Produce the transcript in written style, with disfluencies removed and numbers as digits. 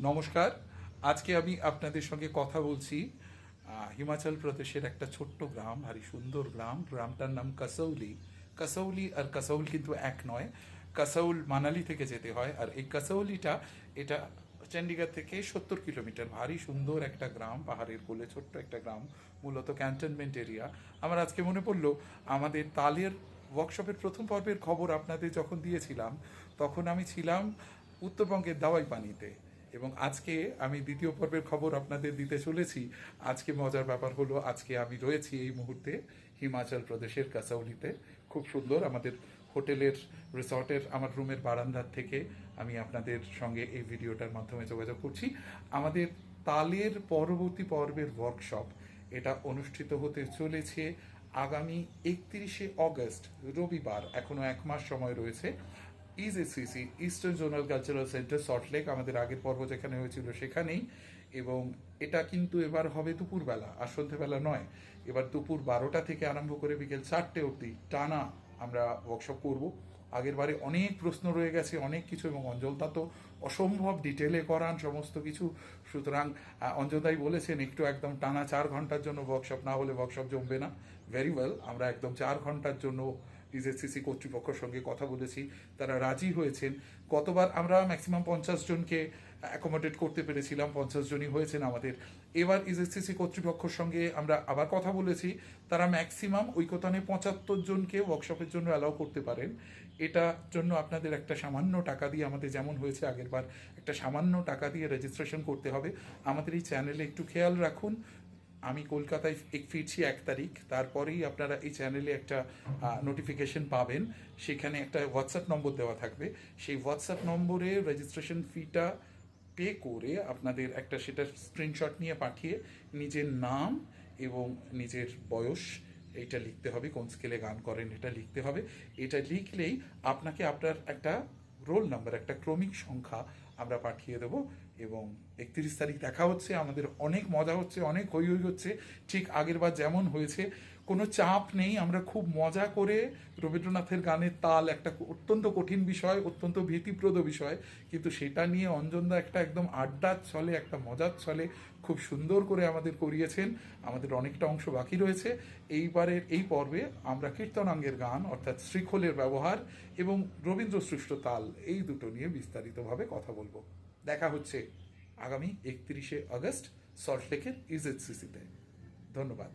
নমস্কার। আজকে আমি আপনাদের সঙ্গে কথা বলছি হিমাচল প্রদেশের একটা ছোট্ট গ্রাম, ভারী সুন্দর গ্রাম। গ্রামটার নাম কাসৌলি। কাসৌলি আর কাসৌল কিন্তু এক নয়। কাসৌল মানালি থেকে যেতে হয়, আর এই কাসৌলিটা এটা চণ্ডীগড় থেকে 70 কিলোমিটার। ভারী সুন্দর একটা গ্রাম, পাহাড়ের কোলে ছোট্ট একটা গ্রাম, মূলত ক্যান্টনমেন্ট এরিয়া। আমার আজকে মনে পড়লো আমাদের তালের ওয়ার্কশপের প্রথম পর্বের খবর আপনাদের যখন দিয়েছিলাম, তখন আমি ছিলাম উত্তরবঙ্গের দাওয়াই পানিতে, এবং আজকে আমি দ্বিতীয় পর্বের খবর আপনাদের দিতে চলেছি। আজকে মজার ব্যাপার হলো, আজকে আমি রয়েছি এই মুহূর্তে হিমাচল প্রদেশের কাসৌলিতে। খুব সুন্দর আমাদের হোটেলের, রিসর্টের আমার রুমের বারান্দার থেকে আমি আপনাদের সঙ্গে এই ভিডিওটার মাধ্যমে যোগাযোগ করছি। আমাদের তালের পরবর্তী পর্বের ওয়ার্কশপ এটা অনুষ্ঠিত হতে চলেছে আগামী 31শে অগস্ট, রবিবার। এখনো 1 মাস সময় রয়েছে। ইজেসিসি, Eastern Zonal Cultural Centre, Salt Lake, আমাদের আগের পর্ব যেখানে হয়েছিল সেখানেই। এবং এটা কিন্তু এবার হবে দুপুরবেলা, আর সন্ধ্যেবেলা নয়। এবার দুপুর 12টা থেকে আরম্ভ করে বিকেল 4টে অবধি টানা আমরা ওয়ার্কশপ করব। আগের বারে অনেক প্রশ্ন রয়ে গেছে, অনেক কিছু, এবং অঞ্জলদা তো অসম্ভব ডিটেলে করান সমস্ত কিছু। সুতরাং অঞ্জলদাই বলেছেন একটু একদম টানা 4 ঘন্টার জন্য ওয়ার্কশপ, না হলে ওয়ার্কশপ জমবে না। ভেরি ওয়েল, আমরা একদম 4 ঘন্টার জন্য ইজেসিসি কর্তৃপক্ষের সঙ্গে কথা বলেছি, তারা রাজি হয়েছেন। গতবার আমরা ম্যাক্সিমাম 50 জনকে অ্যাকোমোডেট করতে পেরেছিলাম, 50 জনই হয়েছেন আমাদের। এবার ইজেসিসি কর্তৃপক্ষের সঙ্গে আমরা আবার কথা বলেছি, তারা ম্যাক্সিমাম ঐকতানে 75 জনকে ওয়ার্কশপের জন্য অ্যালাউ করতে পারেন। এটার জন্য আপনাদের একটা সামান্য টাকা দিয়ে, আমাদের যেমন হয়েছে আগেরবার, একটা সামান্য টাকা দিয়ে রেজিস্ট্রেশন করতে হবে। আমাদের এই চ্যানেলে একটু খেয়াল রাখুন, আমি কলকাতায় ফিরছি 1 তারিখ, তারপরেই আপনারা এই চ্যানেলে একটা নোটিফিকেশন পাবেন। সেখানে একটা হোয়াটসঅ্যাপ নম্বর দেওয়া থাকবে, সেই হোয়াটসঅ্যাপ নম্বরে রেজিস্ট্রেশন ফিটা পে করে আপনাদের একটা সেটা স্ক্রিনশট নিয়ে পাঠিয়ে নিজের নাম এবং নিজের বয়স এইটা লিখতে হবে, কোন স্কেলে গান করেন এটা লিখতে হবে। এটা লিখলেই আপনাকে আপনার একটা রোল নাম্বার, একটা ক্রমিক সংখ্যা আমরা পাঠিয়ে দেবো। এবং 31 তারিখ দেখা হচ্ছে। আমাদের অনেক মজা হচ্ছে, অনেক হই হই হচ্ছে, ঠিক আগেরবার যেমন হয়েছে। কোনো চাপ নেই, আমরা খুব মজা করে রবীন্দ্রনাথের গানের তাল, একটা অত্যন্ত কঠিন বিষয়, অত্যন্ত ভীতিপ্রদ বিষয়, কিন্তু সেটা নিয়ে অঞ্জনদা একটা একদম আড্ডার ছলে, একটা মজার ছলে খুব সুন্দর করে আমাদের করিয়েছেন। আমাদের অনেকটা অংশ বাকি রয়েছে। এইবারের এই পর্বে আমরা কীর্তনাঙ্গের গান অর্থাৎ শ্রীখোলের ব্যবহার এবং রবীন্দ্র সৃষ্ট তাল, এই দুটো নিয়ে বিস্তারিতভাবে কথা বলবো। দেখা হচ্ছে আগামী 31শে অগস্ট সল্টলেকের ইজেসিসিতে। ধন্যবাদ।